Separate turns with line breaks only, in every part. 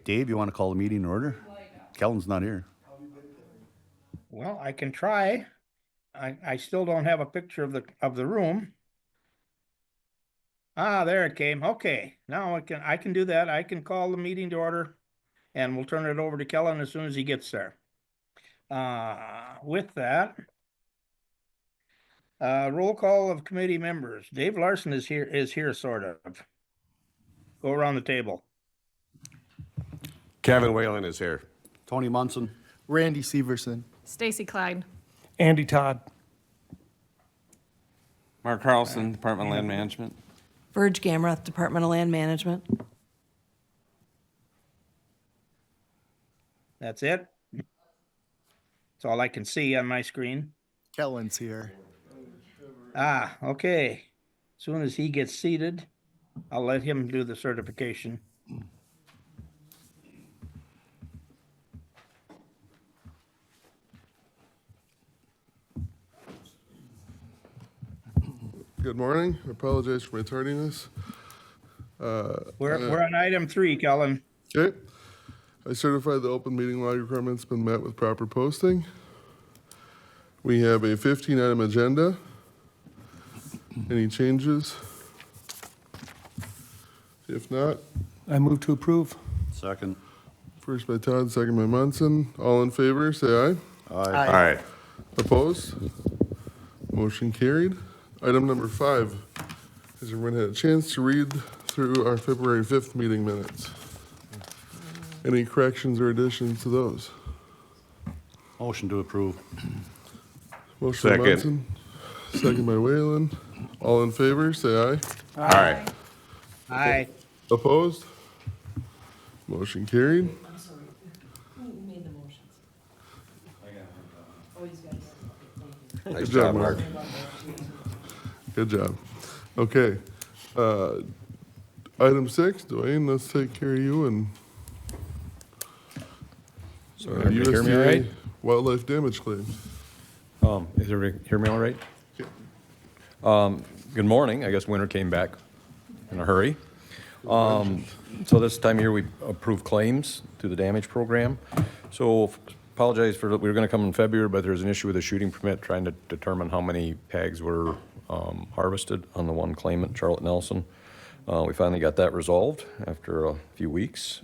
Dave, you want to call the meeting in order? Kellen's not here.
Well, I can try. I still don't have a picture of the room. Ah, there it came. Okay, now I can do that. I can call the meeting to order and we'll turn it over to Kellen as soon as he gets there. With that, roll call of committee members. Dave Larson is here sort of. Go around the table.
Kevin Whalen is here.
Tony Munson.
Randy Severson.
Stacy Clyde.
Andy Todd.
Mark Carlson, Department of Land Management.
Verge Gamroth, Department of Land Management.
That's it. That's all I can see on my screen.
Kellen's here.
Ah, okay. As soon as he gets seated, I'll let him do the certification.
Good morning. I apologize for my tardiness.
We're on item 3, Kellen.
Okay. I certify the open meeting law requirements been met with proper posting. We have a 15-item agenda. Any changes? If not,
I move to approve.
Second.
first by Todd, second by Munson. All in favor, say aye.
Aye.
Aye.
Opposed? Motion carried. Item number 5. Has everyone had a chance to read through our February 5th meeting minutes? Any corrections or additions to those?
Motion to approve.
Motion by
Second.
Munson, second by Whalen. All in favor, say aye.
Aye.
Aye.
Opposed? Motion carried.
I'm sorry, who made the motions? Oh, he's got it. Thank you.
Nice
Good job,
job, Mark.
Good job. Okay. Item 6, Dwayne, let's take care of you and
So everybody hear me all right?
wildlife damage claims.
Is everybody hear me all right? Good morning. I guess winter came back in a hurry. So this time of year, we approve claims through the damage program. So apologize for, we were gonna come in February, but there's an issue with a shooting permit trying to determine how many tags were harvested on the one claimant, Charlotte Nelson. We finally got that resolved after a few weeks.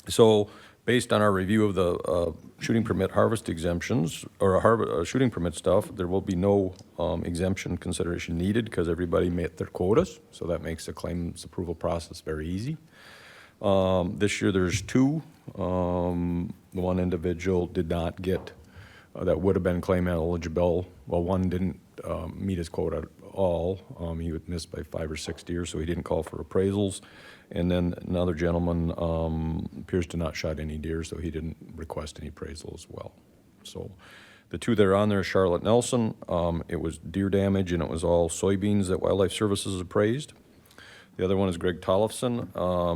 So based on our review of the shooting permit harvest exemptions, or shooting permit stuff, there will be no exemption consideration needed because everybody met their quotas. So that makes the claims approval process very easy. This year there's 2. The one individual did not get, that would have been claim eligible. Well, one didn't meet his quota at all. He would miss by 5 or 6 deer, so he didn't call for appraisals. And then another gentleman appears to not shot any deer, so he didn't request any appraisal as well. So the 2 that are on there, Charlotte Nelson, it was deer damage and it was all soybeans that Wildlife Services appraised. The other one is Greg Tollefson,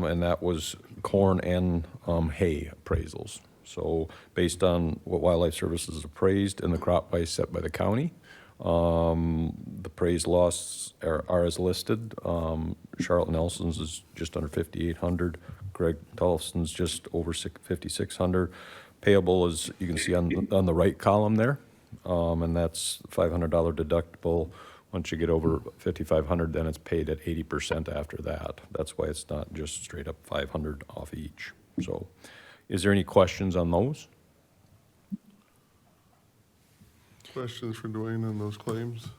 and that was corn and hay appraisals. So based on what Wildlife Services appraised and the crop price set by the county, the appraised loss are as listed. Charlotte Nelson's is just under 5,800. Greg Tollefson's just over 5,600. Payable is, you can see on the right column there, and that's $500 deductible. Once you get over 5,500, then it's paid at 80% after that. That's why it's not just straight up 500 off each. So, is there any questions on those?
Questions for Dwayne on those claims?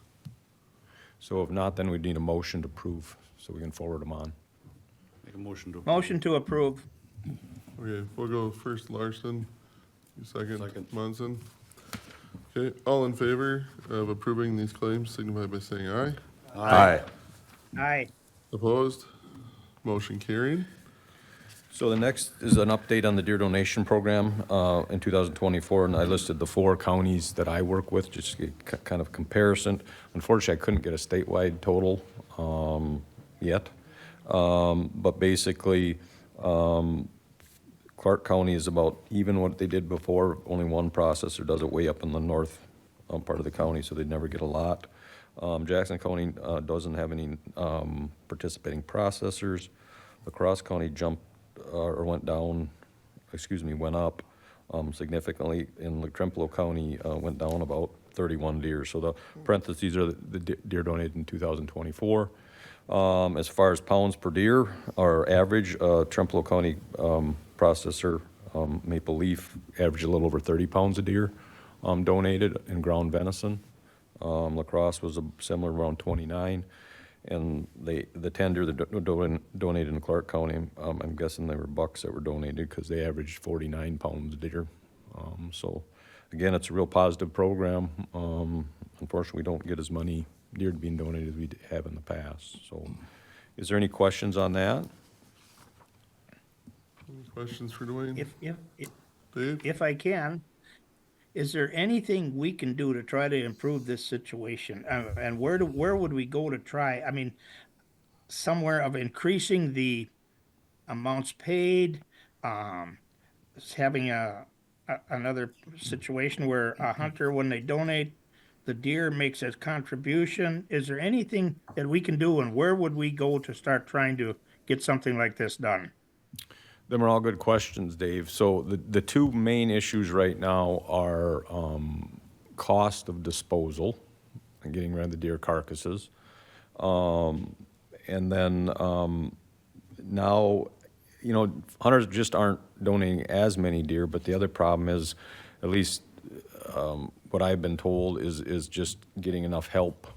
So if not, then we need a motion to approve so we can forward them on.
Make a motion to approve.
Motion to approve.
Okay, we'll go first Larson, you second
Second.
Munson. Okay, all in favor of approving these claims signify by saying aye.
Aye.
Aye.
Opposed? Motion carried.
So the next is an update on the deer donation program in 2024, and I listed the 4 counties that I work with, just to get kind of comparison. Unfortunately, I couldn't get a statewide total yet, but basically, Clark County is about even what they did before. Only one processor does it way up in the north part of the county, so they never get a lot. Jackson County doesn't have any participating processors. La Crosse County jumped or went up significantly. In Trempealeau County, went down about 31 deer. So the parentheses are the deer donated in 2024. As far as pounds per deer, our average, Trempealeau County processor, Maple Leaf, averaged a little over 30 pounds a deer donated in ground venison. La Crosse was similar, around 29. And the 10 deer that donated in Clark County, I'm guessing they were bucks that were donated because they averaged 49 pounds a deer. So again, it's a real positive program. Unfortunately, we don't get as many deer being donated as we have in the past. So is there any questions on that?
Any questions for Dwayne?
If
Dave?
I can, is there anything we can do to try to improve this situation? And where would we go to try? I mean, somewhere of increasing the amounts paid, having another situation where a hunter, when they donate, the deer makes a contribution. Is there anything that we can do, and where would we go to start trying to get something like this done?
Them are all good questions, Dave. So the two main issues right now are cost of disposal and getting rid of the deer carcasses. And then now, hunters just aren't donating as many deer, but the other problem is, at least what I've been told, is just getting enough help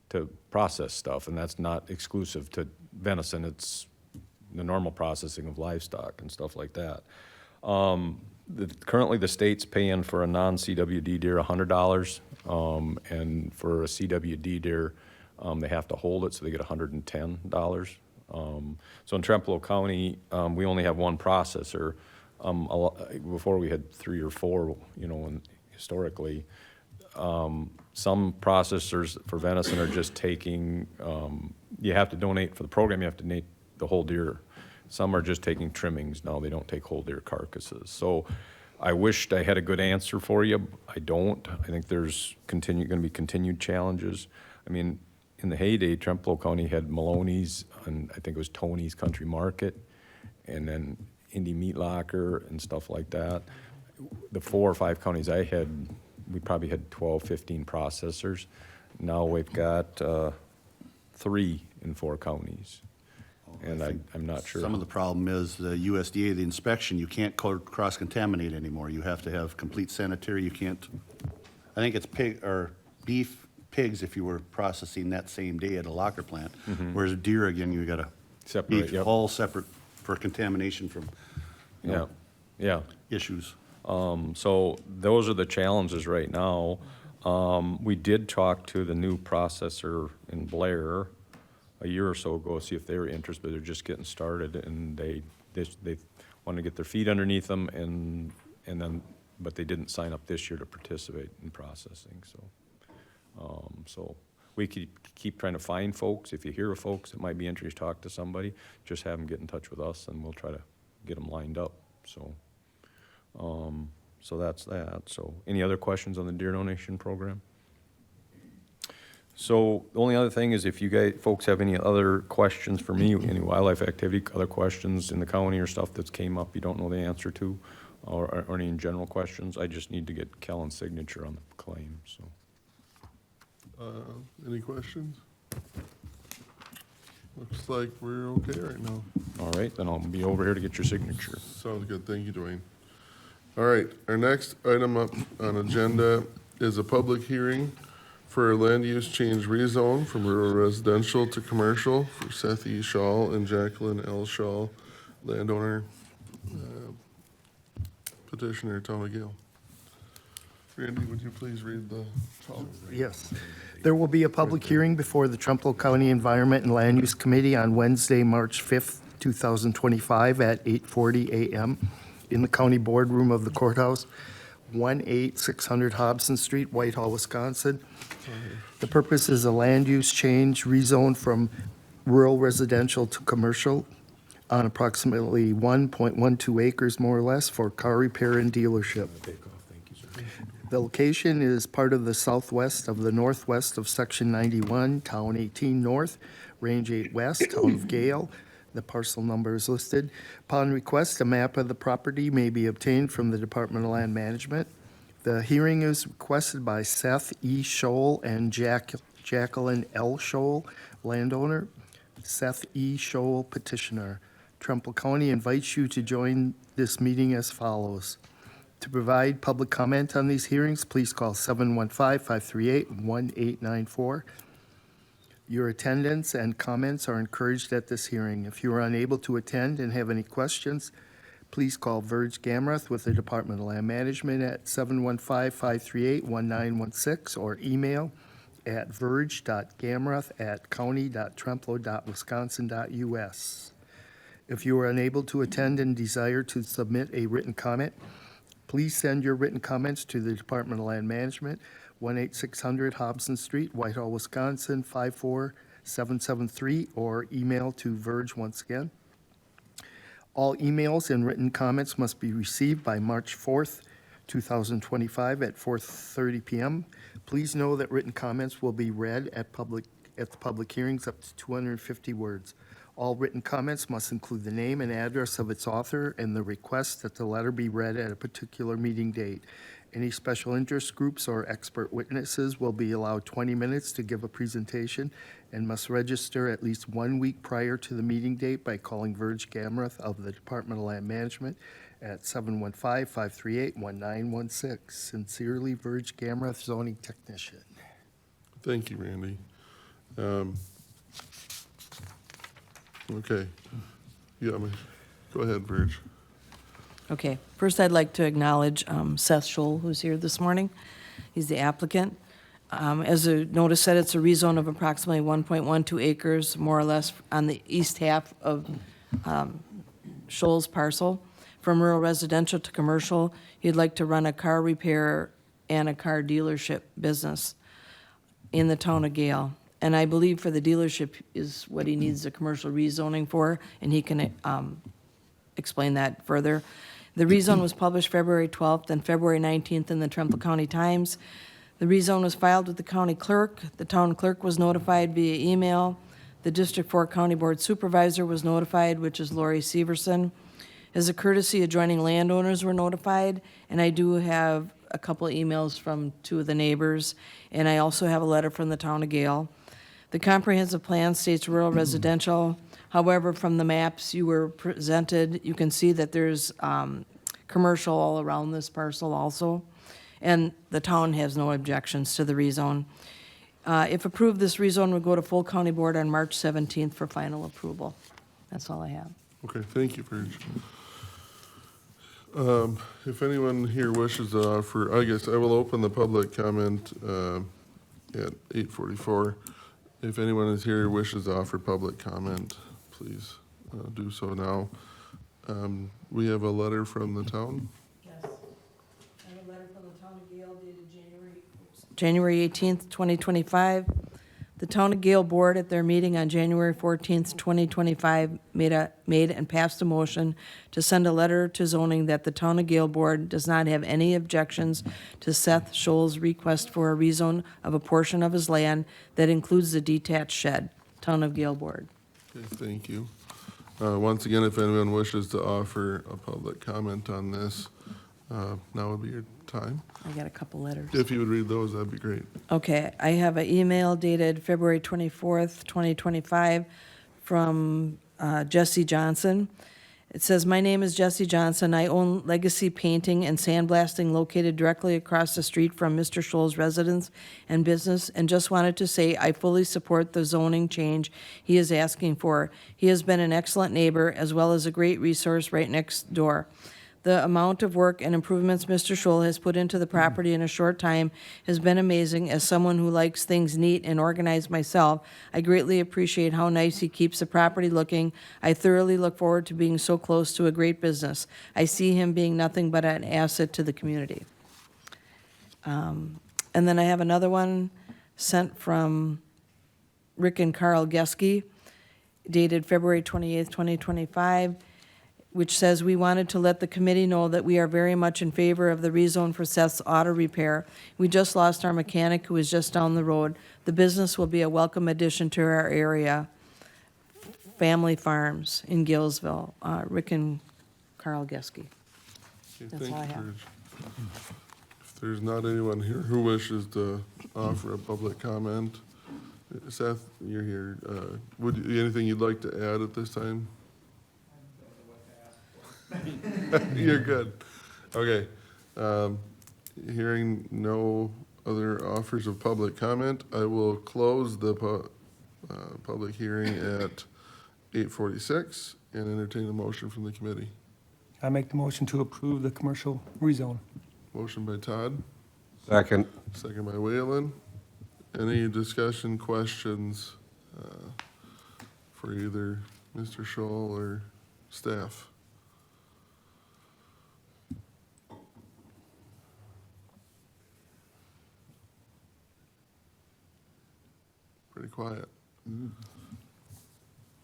to process stuff, and that's not exclusive to venison. It's the normal processing of livestock and stuff like that. Currently, the state's paying for a non-CWD deer $100, and for a CWD deer, they have to hold it, so they get $110. So in Trempealeau County, we only have one processor. Before we had 3 or 4, and historically. Some processors for venison are just taking, you have to donate for the program, you have to donate the whole deer. Some are just taking trimmings now, they don't take whole deer carcasses. So I wished I had a good answer for you. I don't. I think there's going to be continued challenges. I mean, in the heyday, Trempealeau County had Maloney's, and I think it was Tony's Country Market, and then Indy Meat Locker and stuff like that. The 4 or 5 counties I had, we probably had 12, 15 processors. Now we've got 3 in 4 counties. And I'm not sure.
Some of the problem is the USDA, the inspection, you can't cross-contaminate anymore. You have to have complete sanitary. You can't, I think it's pig or beef, pigs if you were processing that same day at a locker plant. Whereas deer, again, you gotta
Separate,
be
yep.
all separate for contamination from,
Yeah.
issues.
So those are the challenges right now. We did talk to the new processor in Blair a year or so ago, see if they were interested, but they're just getting started, and they want to get their feet underneath them, and then, but they didn't sign up this year to participate in processing, so we keep trying to find folks. If you hear of folks that might be interested, talk to somebody, just have them get in touch with us, and we'll try to get them lined up, so that's that. So any other questions on the deer donation program? So the only other thing is, if you folks have any other questions for me, any wildlife activity, other questions in the county or stuff that's came up you don't know the answer to, or any general questions, I just need to get Kellen's signature on the claim, so.
Any questions? Looks like we're okay right now.
All right, then I'll be over here to get your signature.
Sounds good. Thank you, Dwayne. All right, our next item up on agenda is a public hearing for a land use change rezone from rural residential to commercial for Seth E. Shaw and Jacqueline L. Shaw, landowner, petitioner Tom McGill. Randy, would you please read the?
Yes. There will be a public hearing before the Trumpealeau County Environment and Land Use Committee on Wednesday, March 5th, 2025 at 8:40 a.m. in the county boardroom of the courthouse, 18600 Hobson Street, Whitehall, Wisconsin. The purpose is a land use change rezone from rural residential to commercial on approximately 1.12 acres, more or less, for car repair and dealership. The location is part of the southwest of the northwest of Section 91, Town 18 North, Range 8 West, Town of Gale, The parcel number is listed. Upon request, a map of the property may be obtained from the Department of Land Management. The hearing is requested by Seth E. Scholl and Jacqueline L. Scholl, landowner. Seth E. Scholl, petitioner. Trumbull County invites you to join this meeting as follows. To provide public comment on these hearings, please call 715-538-1894. Your attendance and comments are encouraged at this hearing. If you are unable to attend and have any questions, please call Verge Gamrath with the Department of Land Management at 715-538-1916 or email at verge.gamrath@county.trempealeau.wisconsin.us. If you are unable to attend and desire to submit a written comment, please send your written comments to the Department of Land Management, 18600 Hobson Street, Whitehall, Wisconsin, 54773, or email to Verge once again. All emails and written comments must be received by March 4th, 2025 at 4:30 p.m. Please know that written comments will be read at the public hearings up to 250 words. All written comments must include the name and address of its author and the request that the letter be read at a particular meeting date. Any special interest groups or expert witnesses will be allowed 20 minutes to give a presentation and must register at least 1 week prior to the meeting date by calling Verge Gamrath of the Department of Land Management at 715-538-1916. Sincerely, Verge Gamrath, zoning technician.
Thank you, Randy. Okay. Yeah, go ahead, Verge.
Okay, first I'd like to acknowledge Seth Scholl, who's here this morning. He's the applicant. As the notice said, it's a rezone of approximately 1.12 acres, more or less on the east half of Scholl's parcel. From rural residential to commercial, he'd like to run a car repair and a car dealership business in the town of Gale. And I believe for the dealership is what he needs the commercial rezoning for, and he can explain that further. The rezone was published February 12th and February 19th in the Trumbull County Times. The rezone was filed with the county clerk. The town clerk was notified via email. The District 4 County Board Supervisor was notified, which is Lori Severson. As a courtesy, adjoining landowners were notified, and I do have a couple of emails from two of the neighbors, and I also have a letter from the town of Gale. The comprehensive plan states rural residential. However, from the maps you were presented, you can see that there's commercial all around this parcel also, and the town has no objections to the rezone. If approved, this rezone would go to full county board on March 17th for final approval. That's all I have.
Okay, thank you, Verge. If anyone here wishes to offer, I guess I will open the public comment at 8:44. If anyone is here who wishes to offer public comment, please do so now. We have a letter from the town.
Yes. I have a letter from the town of Gale dated January 18th, 2025. The town of Gale Board at their meeting on January 14th, 2025 made and passed a motion to send a letter to zoning that the town of Gale Board does not have any objections to Seth Scholl's request for a rezone of a portion of his land that includes the detached shed. Town of Gale Board.
Okay, thank you. Once again, if anyone wishes to offer a public comment on this, now would be your time.
I got a couple letters.
If you would read those, that'd be great.
Okay, I have an email dated February 24th, 2025 from Jesse Johnson. It says, "My name is Jesse Johnson. I own Legacy Painting and Sandblasting located directly across the street from Mr. Scholl's residence and business, and just wanted to say I fully support the zoning change he is asking for. He has been an excellent neighbor as well as a great resource right next door. The amount of work and improvements Mr. Scholl has put into the property in a short time has been amazing. As someone who likes things neat and organized myself, I greatly appreciate how nice he keeps the property looking. I thoroughly look forward to being so close to a great business. I see him being nothing but an asset to the community." And then I have another one sent from Rick and Carl Geske, dated February 28th, 2025. Which says, "We wanted to let the committee know that we are very much in favor of the rezone for Seth's Auto Repair. We just lost our mechanic who is just down the road. The business will be a welcome addition to our area. Family Farms in Gilesville, Rick and Carl Geske.
Okay,
That's
thank
all I
you,
have.
Paige. If there's not anyone here who wishes to offer a public comment, Seth, you're here. Anything you'd like to add at this time? You're good. Okay. Hearing no other offers of public comment, I will close the public hearing at 8:46 and entertain a motion from the committee.
I make the motion to approve the commercial rezone.
Motion by Todd,
Second.
second by Whalen. Any discussion, questions for either Mr. Scholl or staff? Pretty quiet.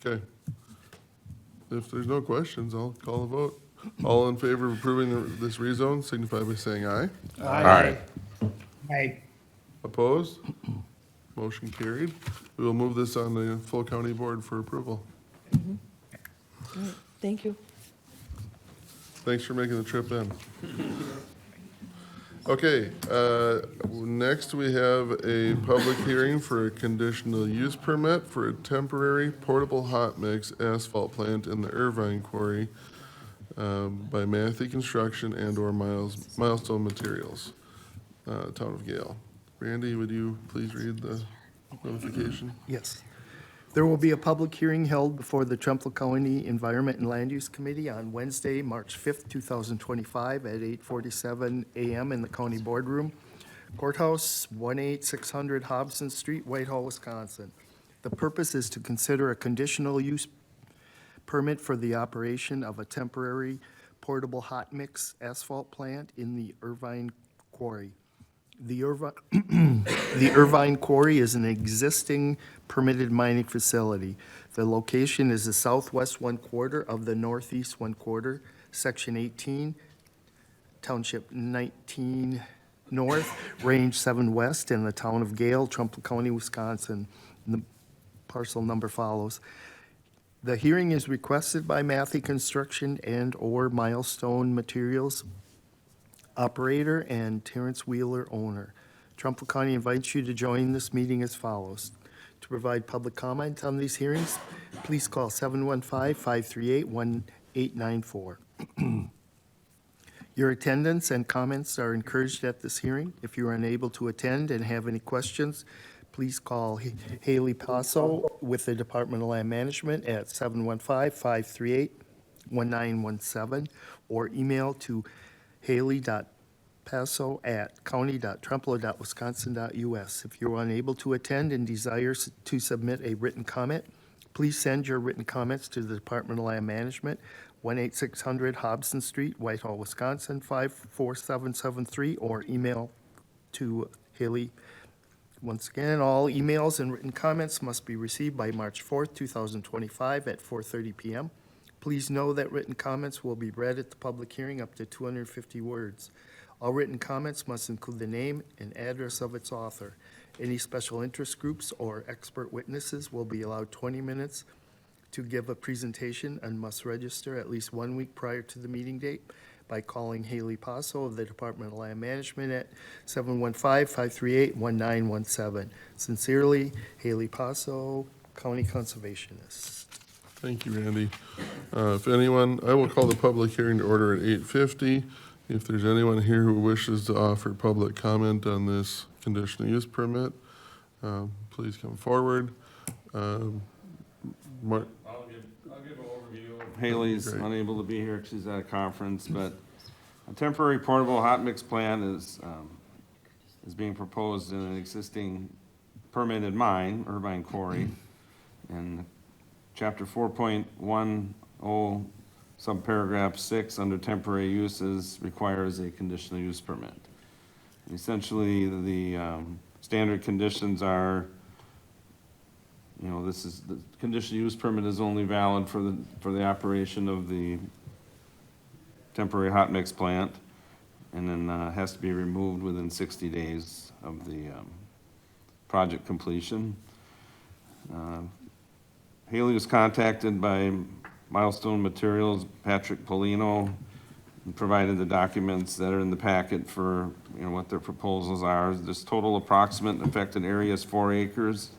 Okay. If there's no questions, I'll call a vote. All in favor of approving this rezone signify by saying aye.
Aye.
I,
Opposed? Motion carried. We will move this on the full county board for approval.
Thank you.
Thanks for making the trip in. Okay, next we have a public hearing for a conditional use permit for a temporary portable hot mix asphalt plant in the Irvine Quarry by Matthew Construction and/or Milestone Materials, Town of Gale. Randy, would you please read the notification?
Yes. There will be a public hearing held before the Trempealeau County Environment and Land Use Committee on Wednesday, March 5th, 2025, at 8:47 a.m. in the county boardroom, Courthouse, 18600 Hobson Street, Whitehall, Wisconsin. The purpose is to consider a conditional use permit for the operation of a temporary portable hot mix asphalt plant in the Irvine Quarry. The Irvine Quarry is an existing permitted mining facility. The location is the southwest one quarter of the northeast one quarter, section 18, township 19 north, range 7 west, in the town of Gale, Trumbull County, Wisconsin. And the parcel number follows. The hearing is requested by Matthew Construction and/or Milestone Materials operator and Terrence Wheeler, owner. Trumbull County invites you to join this meeting as follows. To provide public comment on these hearings, please call 715-538-1894. Your attendance and comments are encouraged at this hearing. If you are unable to attend and have any questions, please call Haley Passo with the Department of Land Management at 715-538-1917 or email to haley.passo@county.trempealeau.wisconsin.us. If you're unable to attend and desire to submit a written comment, please send your written comments to the Department of Land Management, 18600 Hobson Street, Whitehall, Wisconsin, 54773, or email to Haley. Once again, all emails and written comments must be received by March 4th, 2025 at 4:30 p.m. Please know that written comments will be read at the public hearing up to 250 words. All written comments must include the name and address of its author. Any special interest groups or expert witnesses will be allowed 20 minutes to give a presentation and must register at least 1 week prior to the meeting date by calling Haley Passo of the Department of Land Management at 715-538-1917. Sincerely, Haley Passo, County Conservationist.
Thank you, Randy. If anyone, I will call the public hearing to order at 8:50. If there's anyone here who wishes to offer public comment on this conditional use permit, please come forward. Mark,
I'll give an overview. Haley's
Great.
unable to be here, 'cause she's at a conference, but a temporary portable hot mix plant is being proposed in an existing permitted mine, Irvine Quarry. And chapter 4.10, subparagraph 6, under temporary uses, requires a conditional use permit. Essentially, the standard conditions are, this is, the conditional use permit is only valid for the operation of the temporary hot mix plant, and then has to be removed within 60 days of the project completion. Haley was contacted by Milestone Materials, Patrick Polino, and provided the documents that are in the packet for, what their proposals are. This total approximate affected area is 4 acres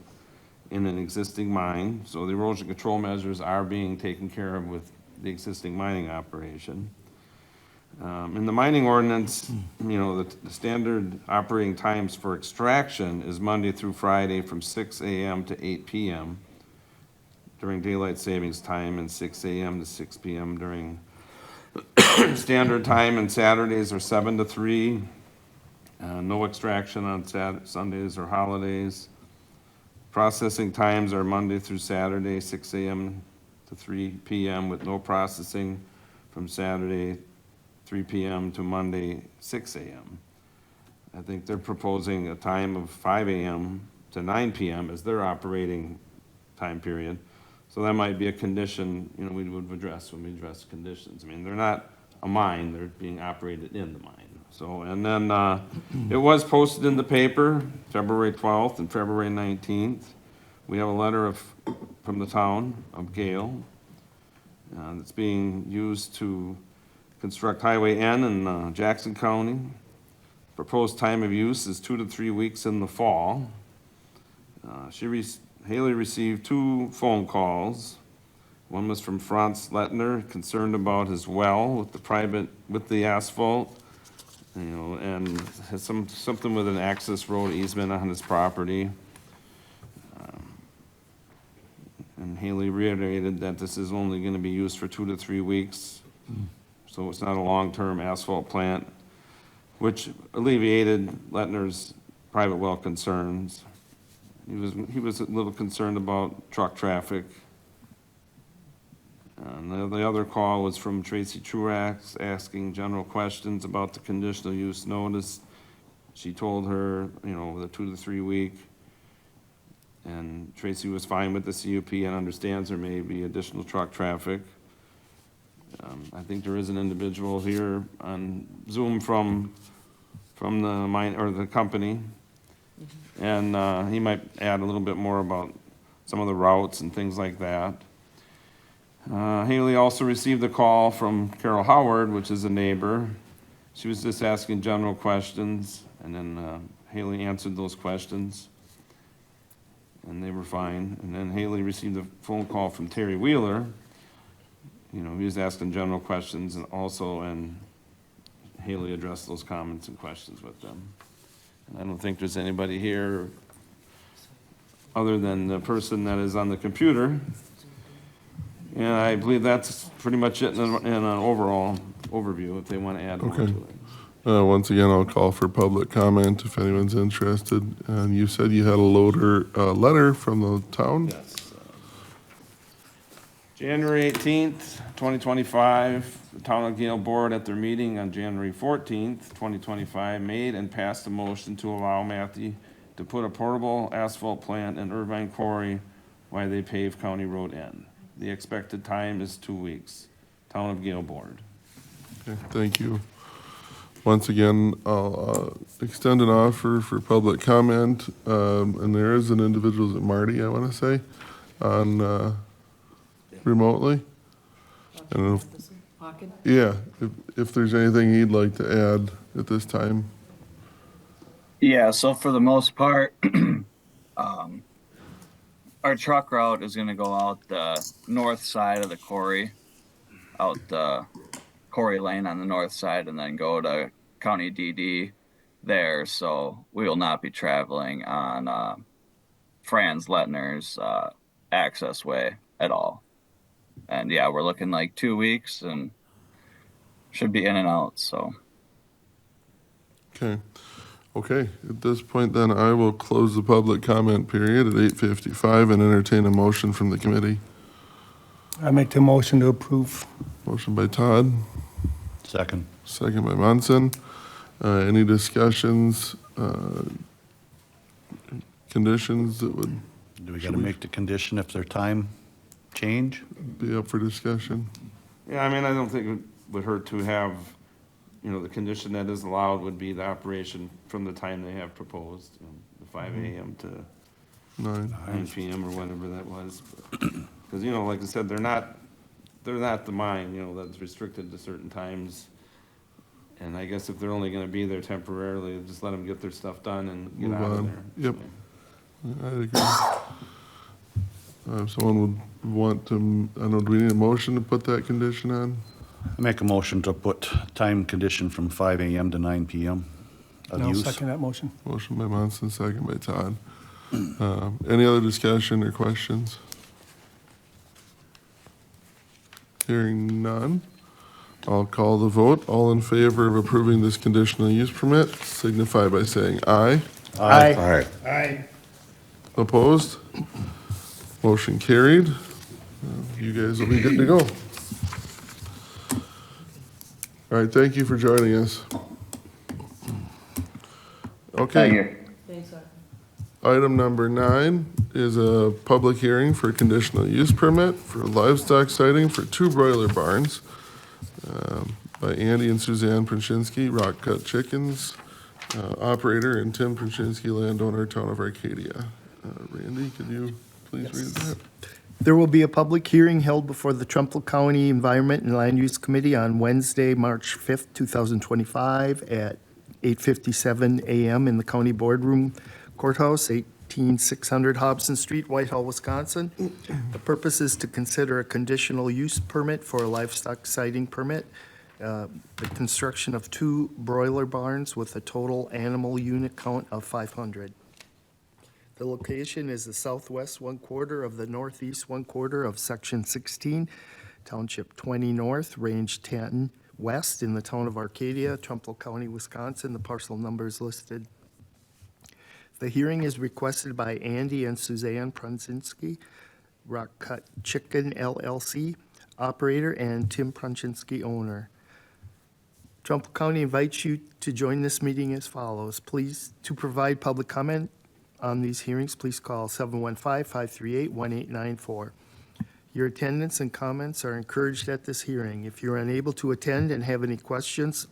in an existing mine, so the erosion control measures are being taken care of with the existing mining operation. In the mining ordinance, the standard operating times for extraction is Monday through Friday from 6 AM to 8 PM during daylight savings time, and 6 AM to 6 PM during standard time, and Saturdays are 7 to 3. No extraction on Sundays or holidays. Processing times are Monday through Saturday, 6 AM to 3 PM, with no processing from Saturday, 3 PM to Monday, 6 AM. I think they're proposing a time of 5 AM to 9 PM as their operating time period. So that might be a condition, we would address when we address conditions. I mean, they're not a mine, they're being operated in the mine. So, and then, it was posted in the paper, February 12th and February 19th. We have a letter from the town of Gale, that's being used to construct Highway N in, Jackson County. Proposed time of use is 2 to 3 weeks in the fall. Haley received 2 phone calls. One was from Franz Lettner, concerned about his well with the asphalt, and has something with an access road easement on his property. And Haley reiterated that this is only gonna be used for 2 to 3 weeks, so it's not a long-term asphalt plant, which alleviated Lettner's private well concerns. He was a little concerned about truck traffic. And the other call was from Tracy Truax, asking general questions about the conditional use notice. She told her, the 2 to 3 week. And Tracy was fine with the CUP and understands there may be additional truck traffic. I think there is an individual here on Zoom from the mine, or the company. And he might add a little bit more about some of the routes and things like that. Haley also received a call from Carol Howard, which is a neighbor. She was just asking general questions, and then Haley answered those questions, and they were fine. And then Haley received a phone call from Terry Wheeler. He was asking general questions and Haley addressed those comments and questions with them. And I don't think there's anybody here other than the person that is on the computer. And I believe that's pretty much it in an overall overview, if they want to add more to
Okay.
it.
Once again, I'll call for public comment if anyone's interested. And you said you had a letter from the town?
Yes. January 18th, 2025, the Town of Gale Board at their meeting on January 14th, 2025, made and passed a motion to allow Matthew to put a portable asphalt plant in Irvine Quarry while they pave County Road N. The expected time is 2 weeks. Town of Gale Board.
Okay, thank you. Once again, I'll extend an offer for public comment. And there is an individual, is it Marty, I want to say, on remotely. And if there's anything he'd like to add at this time.
Yeah, so for the most part, our truck route is going to go out the north side of the quarry, out the quarry lane on the north side, and then go to County DD there. So we will not be traveling on Franz Lettner's access way at all. And yeah, we're looking like 2 weeks and should be in and out. So.
Okay, at this point then, I will close the public comment period at 8:55 and entertain a motion from the committee.
I make the motion to approve.
Motion by Todd,
Second.
second by Munson. Any discussions, conditions that would
Do we got to make the condition if their time change?
be up for discussion?
Yeah, I mean, I don't think it would hurt to have, the condition that is allowed would be the operation from the time they have proposed, the 5 AM to
9.
9 PM or whatever that was. Because Because, you know, like I said, they're not the mine, you know, that's restricted to certain times. And I guess if they're only gonna be there temporarily, just let them get their stuff done and get
Move
out of
on.
there.
Yep.
So.
I agree. If someone would want to, I don't know, do we need a motion to put that condition on?
Make a motion to put time condition from 5 AM to 9 PM of
I'll
use.
second that motion.
Motion by Monson, second by Todd. Any other discussion or questions? Hearing none, I'll call the vote. All in favor of approving this conditional use permit signify by saying aye.
Aye.
Aye.
Opposed? Motion carried. You guys will be good to go. All right, thank you for joining us. Okay. Item number 9 is a public hearing for a conditional use permit for livestock sighting for 2 broiler barns by Andy and Suzanne Pruszynski, Rock Cut Chickens, operator, and Tim Pruszynski, landowner, Town of Arcadia. Randy, could you please read that?
There will be a public hearing held before the Trumpealeau County Environment and Land Use Committee on Wednesday, March 5th, 2025 at 8:57 a.m. in the County Boardroom Courthouse, 18600 Hobson Street, Whitehall, Wisconsin. The purpose is to consider a conditional use permit for a livestock sighting permit, the construction of 2 broiler barns with a total animal unit count of 500. The location is the southwest 1/4 of the northeast 1/4 of Section 16, Township 20 North, Range 10 West in the town of Arcadia, Trumpealeau County, Wisconsin. The parcel number is listed. The hearing is requested by Andy and Suzanne Pruszynski, Rock Cut Chicken LLC, operator, and Tim Pruszynski, owner. Trumpealeau County invites you to join this meeting as follows. Please, to provide public comment on these hearings, please call 715-538-1894. Your attendance and comments are encouraged at this hearing. If you're unable to attend and have any questions,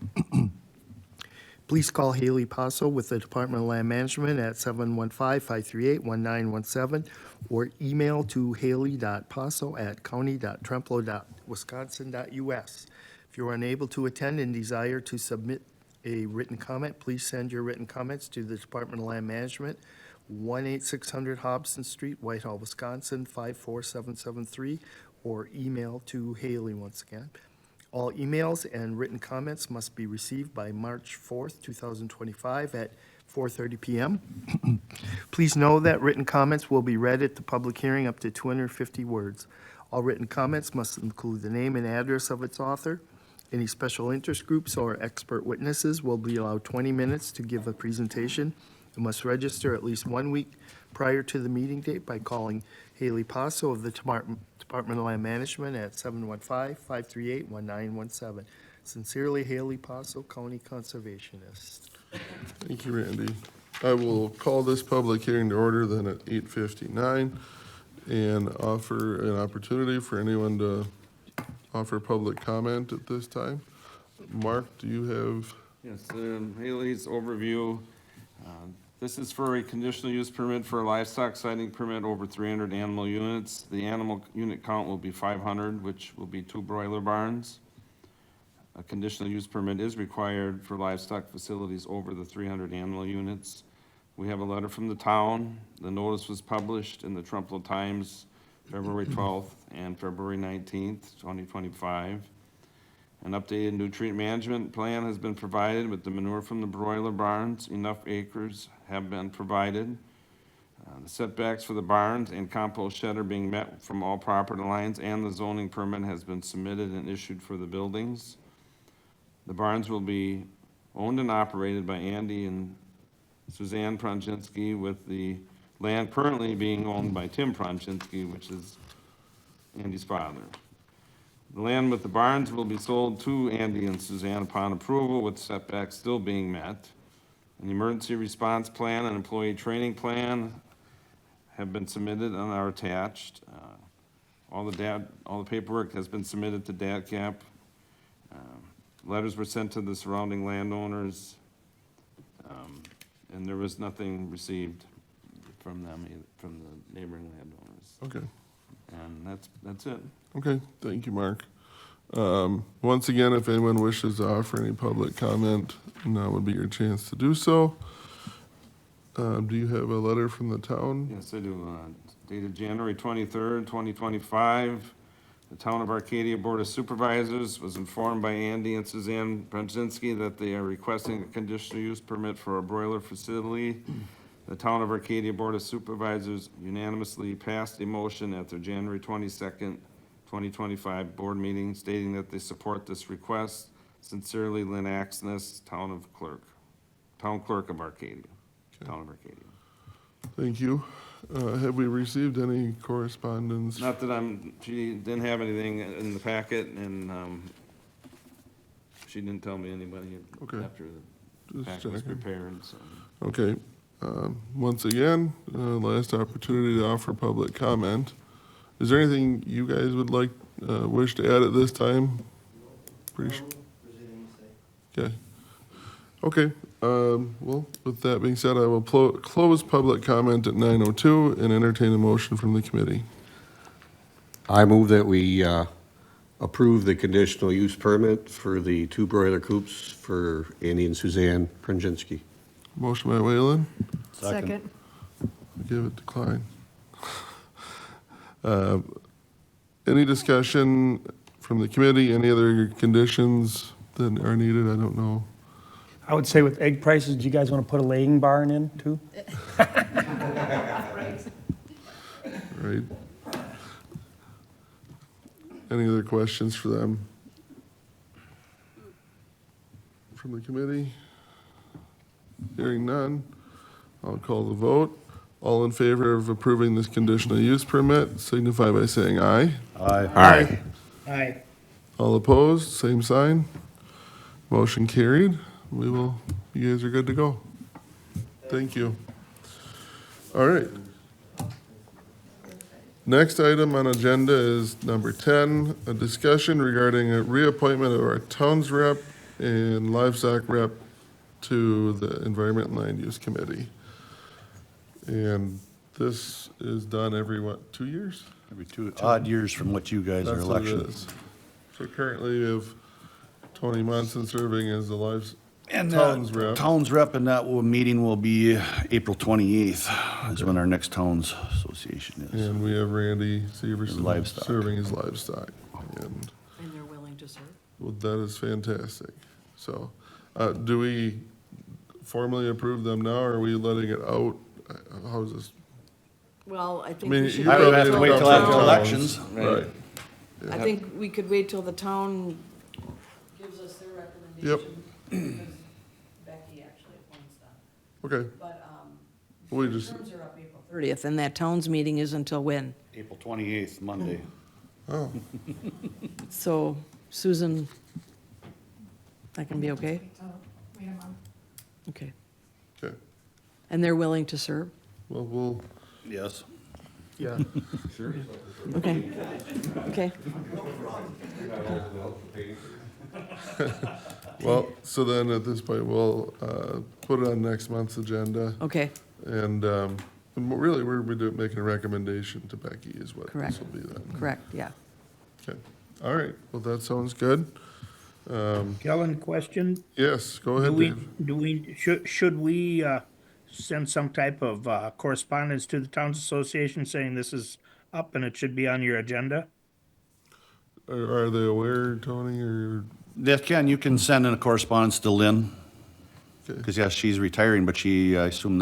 please call Haley Paso with the Department of Land Management at 715-538-1917 or email to haley.paso@county.trempealeau.wisconsin.us. If you're unable to attend and desire to submit a written comment, please send your written comments to the Department of Land Management, 18600 Hobson Street, Whitehall, Wisconsin, 54773, or email to Haley once again. All emails and written comments must be received by March 4th, 2025 at 4:30 p.m. Please know that written comments will be read at the public hearing up to 250 words. All written comments must include the name and address of its author. Any special interest groups or expert witnesses will be allowed 20 minutes to give a presentation and must register at least 1 week prior to the meeting date by calling Haley Paso of the Department of Land Management at 715-538-1917. Sincerely, Haley Paso, County Conservationist.
Thank you, Randy. I will call this public hearing to order then at 8:59 and offer an opportunity for anyone to offer public comment at this time. Mark, do you have?
Yes, Haley's overview. This is for a conditional use permit for a livestock sighting permit over 300 animal units. The animal unit count will be 500, which will be 2 broiler barns. A conditional use permit is required for livestock facilities over the 300 animal units. We have a letter from the town. The notice was published in the Trumpealeau Times, February 12th and February 19th, 2025. An updated nutrient management plan has been provided with the manure from the broiler barns. Enough acres have been provided. The setbacks for the barns and compost shed are being met from all property lines, and the zoning permit has been submitted and issued for the buildings. The barns will be owned and operated by Andy and Suzanne Pruszynski, with the land currently being owned by Tim Pruszynski, which is Andy's father. The land with the barns will be sold to Andy and Suzanne upon approval, with setbacks still being met. An emergency response plan and employee training plan have been submitted and are attached. All the paperwork has been submitted to DATCAP. Letters were sent to the surrounding landowners, and there was nothing received from them, from the neighboring landowners.
Okay.
And that's it.
Okay, thank you, Mark. Once again, if anyone wishes to offer any public comment, now would be your chance to do so. Do you have a letter from the town?
Yes, I do. Dated January 23rd, 2025. The Town of Arcadia Board of Supervisors was informed by Andy and Suzanne Brzezinski that they are requesting a conditional use permit for a broiler facility. The Town of Arcadia Board of Supervisors unanimously passed a motion at their January 22nd, 2025 board meeting stating that they support this request. Sincerely, Lynn Axness, Town Clerk of Arcadia, Town of Arcadia.
Thank you. Have we received any correspondence?
Not that she didn't have anything in the packet, and she didn't tell me anybody
Okay.
after the
Just
packet was
checking.
prepared, so.
Okay, once again, last opportunity to offer public comment. Is there anything you guys would like, wish to add at this time? Pretty su- Okay. Okay, well, with that being said, I will close public comment at 9:02 and entertain a motion from the committee.
I move that we approve the conditional use permit for the 2 broiler coops for Andy and Suzanne Prunzinski.
Motion by Whalen,
Second.
give it to Klein. Any discussion from the committee, any other conditions that are needed? I don't know.
I would say with egg prices, do you guys want to put a laying barn in too?
Right. Any other questions for them? From the committee? Hearing none, I'll call the vote. All in favor of approving this conditional use permit, signify by saying aye.
Aye.
Aye.
All opposed, same sign. Motion carried. You guys are good to go. Thank you. All right. Next item on agenda is number 10, a discussion regarding a reappointment of our towns rep and livestock rep to the Environment and Land Use Committee. And this is done every, what, 2 years?
Every 2 odd years from what you guys are
That's what it
election.
is. So currently we have Tony Munson serving as the
And
towns rep.
Towns rep, and that meeting will be April 28th, is when our next Towns Association is.
And we have Randy Severson
Livestock.
serving as livestock. And
And they're willing to serve?
well, that is fantastic. So, do we formally approve them now, or are we letting it out? How's this?
Well, I
I
think
mean,
we should
you
wait
probably
have to
till
wait
the
till after
town-
elections.
Right.
I think we could wait till the town gives us their recommendation. Because Becky actually appoints them.
Okay,
But,
we
the
just,
terms are up April 30th, and that town's meeting is until when?
April 28th, Monday.
oh,
So Susan, that can be okay? Okay.
okay.
And they're willing to serve?
Well, we'll,
Yes.
Yeah.
Okay. Okay.
well, so then at this point, we'll, put it on next month's agenda.
Okay.
And really, we're making a recommendation to Becky is what
Correct.
this will be then.
Correct, yeah.
Okay, all right, well, that sounds good.
Kellen, question?
Yes, go
Do
ahead,
we,
Dave.
should we, send some type of, correspondence to the Towns Association saying this is up and it should be on your agenda?
Are they aware, Tony, or,
That you can send in a correspondence to Lynn,
okay,
because yes, she's retiring, but I assume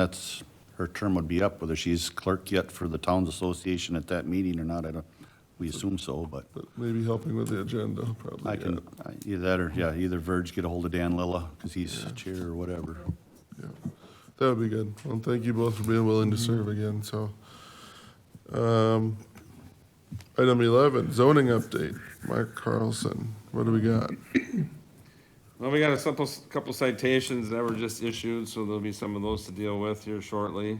her term would be up, whether she's clerk yet for the Towns Association at that meeting or not, we assume so, but
but maybe helping with the agenda, probably.
I can, either that or, either Verge get a hold of Dan Lilla, because he's chair or whatever.
Yeah, that would be good. Well, thank you both for being willing to serve again, so. Item 11, zoning update. Mark Carlson, what do we got?
Well, we got a couple citations that were just issued, so there'll be some of those to deal with here shortly.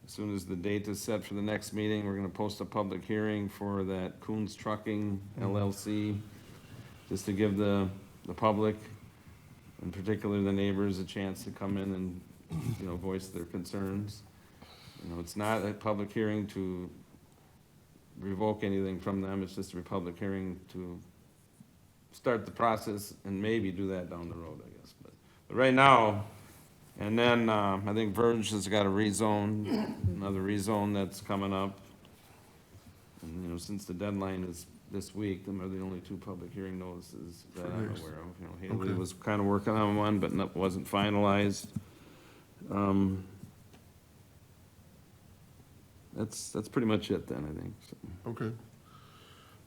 As soon as the date is set for the next meeting, we're gonna post a public hearing for that Coons Trucking LLC, just to give the public, in particular the neighbors, a chance to come in and, voice their concerns. It's not a public hearing to revoke anything from them, it's just a public hearing to start the process and maybe do that down the road, I guess. But right now, and then, I think Verge has got a rezone, another rezone that's coming up. And, you know, since the deadline is this week, them are the only two public hearing notices that I'm aware of. You know, Haley
Okay.
was kind of working on one, but wasn't finalized. That's pretty much it then, I think. So.
Okay.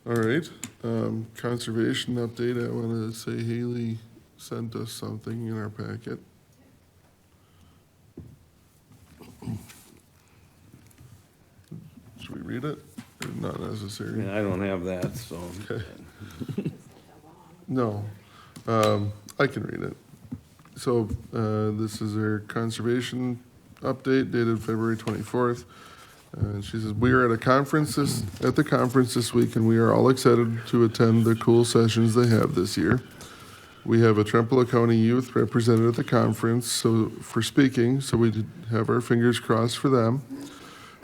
All right, conservation update, I want to say Haley sent us something in our packet. Should we read it, or not necessary?
Yeah, I don't have that, so.
Okay. No, I can read it. So, this is our conservation update dated February 24th. She says, "We are at the conference this week, and we are all excited to attend the cool sessions they have this year. We have a Trempealeau County youth represented at the conference, so we did have our fingers crossed for them.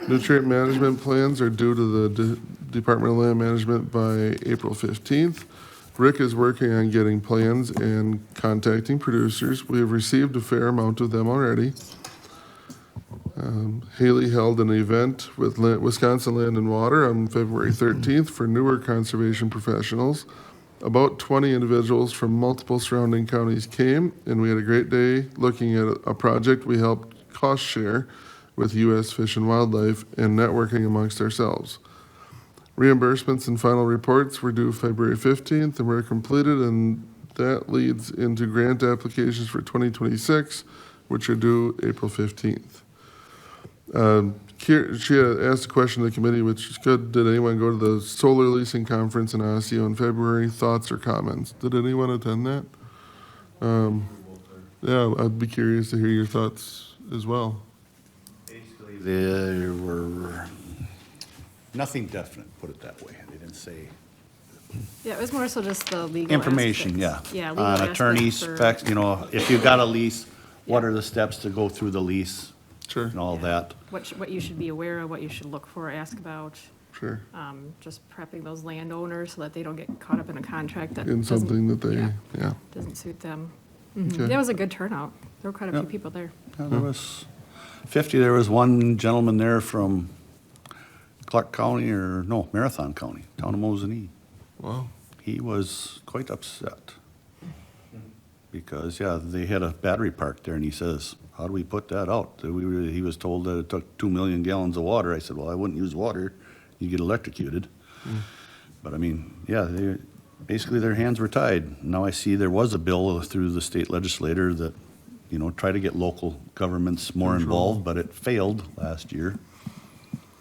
Nutrient management plans are due to the Department of Land Management by April 15th. Rick is working on getting plans and contacting producers. We have received a fair amount of them already. Haley held an event with Wisconsin Land and Water on February 13th for newer conservation professionals. About 20 individuals from multiple surrounding counties came, and we had a great day looking at a project we helped cost share with U.S. Fish and Wildlife and networking amongst ourselves. Reimbursements and final reports were due February 15th and were completed, and that leads into grant applications for 2026, which are due April 15th. She had asked a question to the committee, which is good. Did anyone go to the solar leasing conference in Osseo in February? Thoughts or comments? Did anyone attend that? Yeah, I'd be curious to hear your thoughts as well.
Basically, there were nothing definite, put it that way. They didn't say.
Yeah, it was more so just the legal
Information, yeah.
aspects. Yeah, legal
On
aspects
attorneys,
for-
specs, you know, if you got a lease, what are the steps to go through the lease?
Sure.
And all that.
What you should be aware of, what you should look for, ask about,
Sure.
just prepping those landowners so that they don't get caught up in a contract that
In
doesn't-
something that they,
yeah,
yeah.
doesn't suit them.
Okay.
That was a good turnout. There were quite a few
Yep.
people there.
Yeah, there was 50, there was one gentleman there from Clark County, or no, Marathon County, town of Mosinee.
Wow.
He was quite upset. Because, yeah, they had a battery park there, and he says, how do we put that out? He was told that it took 2 million gallons of water. I said, well, I wouldn't use water. You get electrocuted. But I mean, yeah, basically their hands were tied. Now I see there was a bill through the state legislator that, you know, try to get local governments more involved, but it failed last year.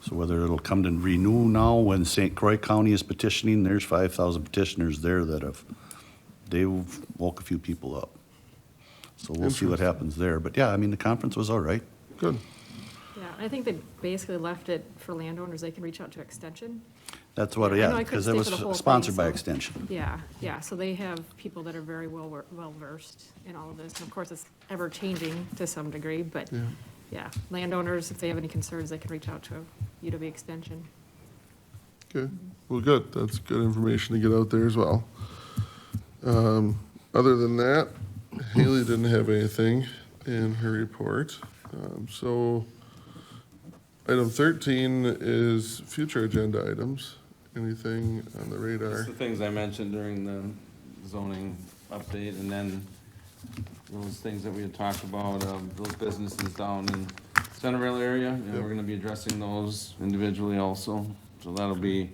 So whether it'll come to renew now when St. Croix County is petitioning, there's 5,000 petitioners there that they've woke a few people up. So we'll see what happens there. But yeah, I mean, the conference was all right.
Good.
Yeah, I think they basically left it for landowners. They can reach out to Extension.
That's what,
I know
yeah,
I couldn't
because it
stay
was
for the whole
sponsored
thing,
by
so-
Extension.
Yeah, so they have people that are very well versed in all of this. And of course, it's ever changing to some degree, but yeah, landowners, if they have any concerns, they can reach out to UW Extension.
Okay, well, good. That's good information to get out there as well. Other than that, Haley didn't have anything in her report. So item 13 is future agenda items. Anything on the
Just
radar?
the things I mentioned during the zoning update, and then those things that we had talked about, those businesses down in Centerville area, you know, we're gonna be addressing those individually also. So that'll be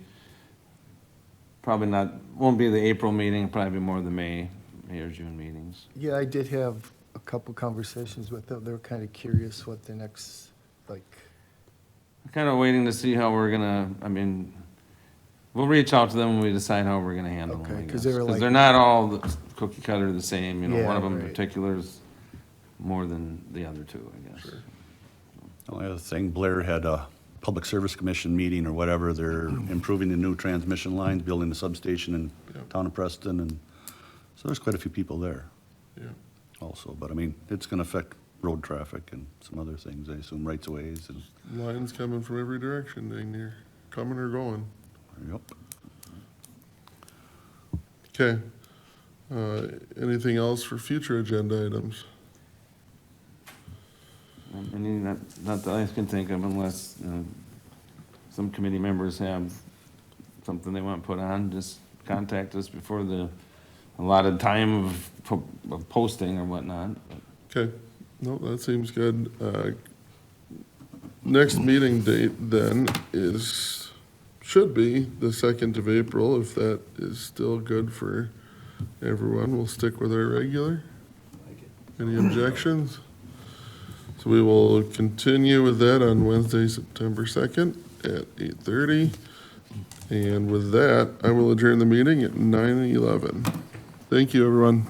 probably won't be the April meeting, probably be more the May or June meetings.
Yeah, I did have a couple conversations with them. They were kind of curious what the next, like,
Kind of waiting to see how we're gonna, I mean, we'll reach out to them when we decide how we're gonna handle them,
Okay,
I
'cause
guess.
they were
Because
like-
they're not all cookie cutter the same, you know,
Yeah,
one of them in
right.
particular is more than the other two, I guess.
The only other thing, Blair had a Public Service Commission meeting or whatever. They're improving the new transmission lines, building the substation in town of Preston, and so there's quite a few people there
Yeah.
also. But I mean, it's gonna affect road traffic and some other things, I assume, rights of ways and,
Lines coming from every direction, dang near, coming or going.
Yep.
Okay. Anything else for future agenda items?
I mean, not that I can think of unless, some committee members have something they want put on, just contact us before the allotted time of posting or whatnot.
Okay, no, that seems good. Next meeting date then should be the 2nd of April, if that is still good for everyone. We'll stick with our regular. Any objections? So we will continue with that on Wednesday, September 2nd at 8:30. And with that, I will adjourn the meeting at 9:11. Thank you, everyone.